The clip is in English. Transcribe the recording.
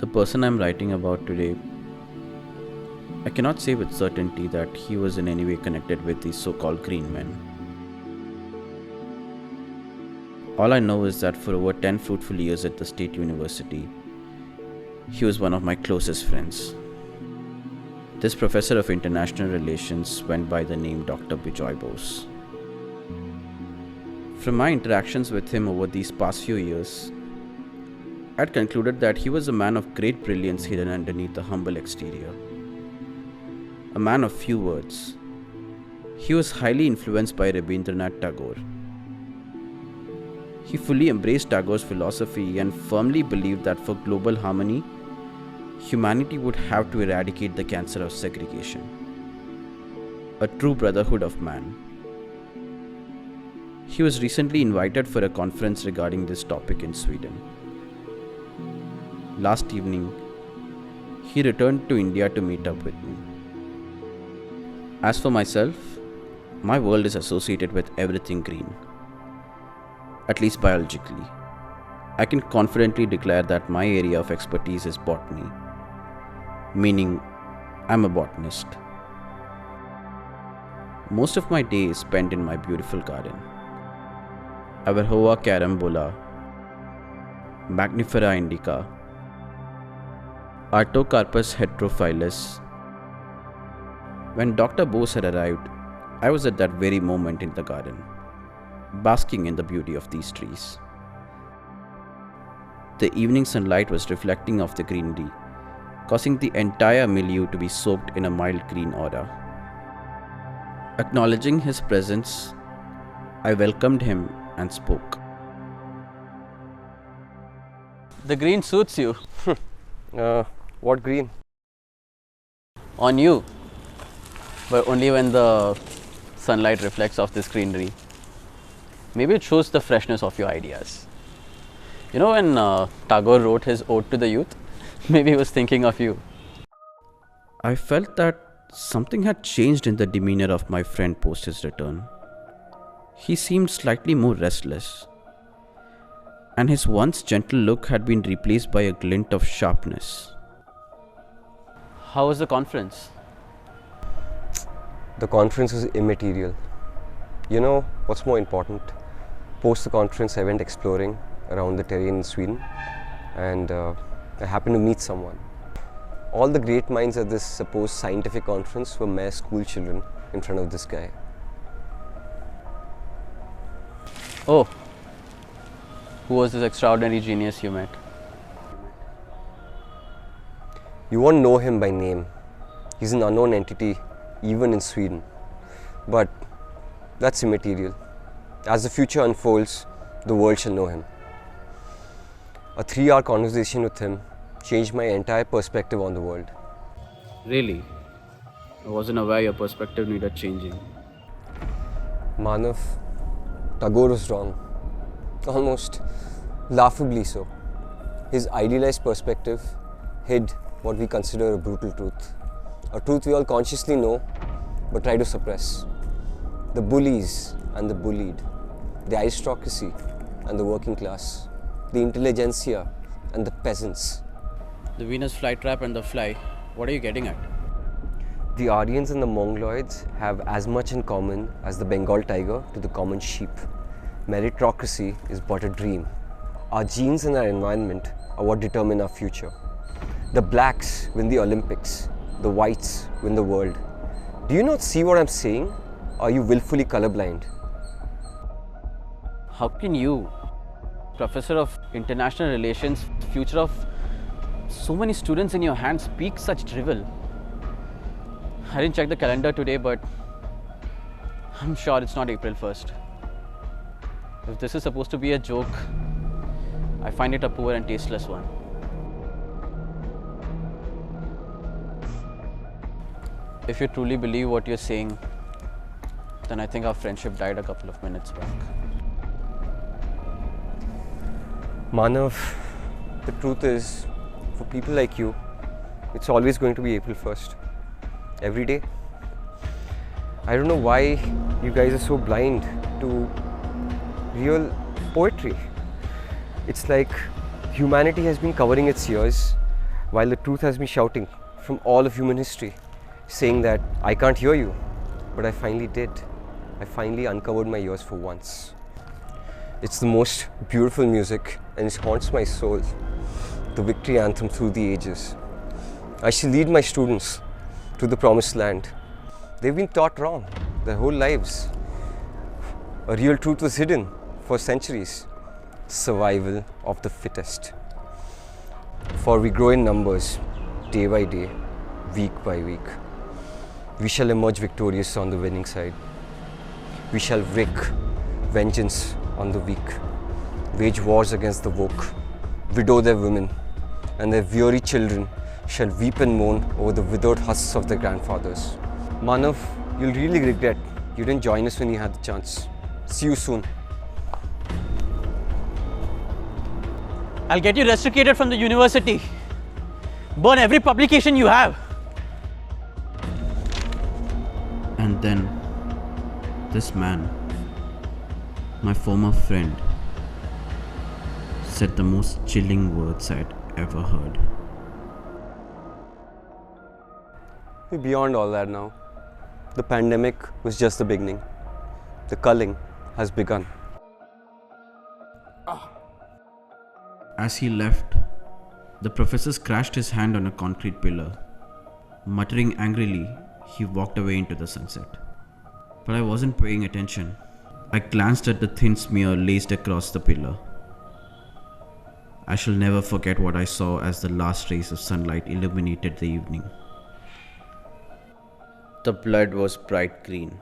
The person I'm writing about today, I cannot say with certainty that he was in any way connected with these so-called green men. All I know is that for over 10 fruitful years at the State University, he was one of my closest friends. This professor of international relations went by the name Dr. Bijoy Bose. From my interactions with him over these past few years, I'd concluded that he was a man of great brilliance hidden underneath a humble exterior. A man of few words. He was highly influenced by Rabindranath Tagore. He fully embraced Tagore's philosophy and firmly believed that for global harmony, humanity would have to eradicate the cancer of segregation. A true brotherhood of man. He was recently invited for a conference regarding this topic in Sweden. Last evening, he returned to India to meet up with me. As for myself, my world is associated with everything green. At least biologically. I can confidently declare that my area of expertise is botany, meaning I'm a botanist. Most of my day is spent in my beautiful garden. Averhoa carambola, Magnifera indica, Artocarpus heterophyllus. When Dr. Bose had arrived, I was at that very moment in the garden, basking in the beauty of these trees. The evening sunlight was reflecting off the greenery, causing the entire milieu to be soaked in a mild green aura. Acknowledging his presence, I welcomed him and spoke. The green suits you. What green? On you. But only when the sunlight reflects off this greenery. Maybe it shows the freshness of your ideas. You know, when Tagore wrote his Ode to the Youth, maybe he was thinking of you. I felt that something had changed in the demeanor of my friend post his return. He seemed slightly more restless, and his once gentle look had been replaced by a glint of sharpness. How was the conference? The conference was immaterial. You know what's more important? Post the conference, I went exploring around the terrain in Sweden, and I happened to meet someone. All the great minds at this supposed scientific conference were mere school children in front of this guy. Oh, who was this extraordinary genius you met? You won't know him by name. He's an unknown entity even in Sweden. But that's immaterial. As the future unfolds, the world shall know him. A 3-hour conversation with him changed my entire perspective on the world. Really? I wasn't aware your perspective needed changing. Manav, Tagore was wrong. Almost laughably so. His idealized perspective hid what we consider a brutal truth. A truth we all consciously know but try to suppress. The bullies and the bullied, the aristocracy and the working class, the intelligentsia and the peasants. The Venus flytrap and the fly, what are you getting at? The Aryans and the Mongoloids have as much in common as the Bengal tiger to the common sheep. Meritocracy is but a dream. Our genes and our environment are what determine our future. The blacks win the Olympics, the whites win the world. Do you not see what I'm saying? Or are you willfully colorblind? How can you, Professor of International Relations, future of so many students in your hands, speak such drivel? I didn't check the calendar today, but I'm sure it's not April 1st. If this is supposed to be a joke, I find it a poor and tasteless one. If you truly believe what you're saying, then I think our friendship died a couple of minutes back. Manav, the truth is, for people like you, it's always going to be April 1st. Every day. I don't know why you guys are so blind to real poetry. It's like humanity has been covering its ears while the truth has been shouting from all of human history, saying that I can't hear you, but I finally did. I finally uncovered my ears for once. It's the most beautiful music and it haunts my soul, the victory anthem through the ages. I shall lead my students to the promised land. They've been taught wrong their whole lives. A real truth was hidden for centuries. Survival of the fittest. For we grow in numbers, day by day, week by week. We shall emerge victorious on the winning side. We shall wreak vengeance on the weak, wage wars against the woke, widow their women, and their weary children shall weep and moan over the withered husks of their grandfathers. Manav, you'll really regret you didn't join us when you had the chance. See you soon. I'll get you rusticated from the university. Burn every publication you have. And then, this man, my former friend, said the most chilling words I'd ever heard. We're beyond all that now. The pandemic was just the beginning. The culling has begun. As he left, the professor scratched his hand on a concrete pillar. Muttering angrily, he walked away into the sunset. But I wasn't paying attention. I glanced at the thin smear laced across the pillar. I shall never forget what I saw as the last rays of sunlight illuminated the evening. The blood was bright green.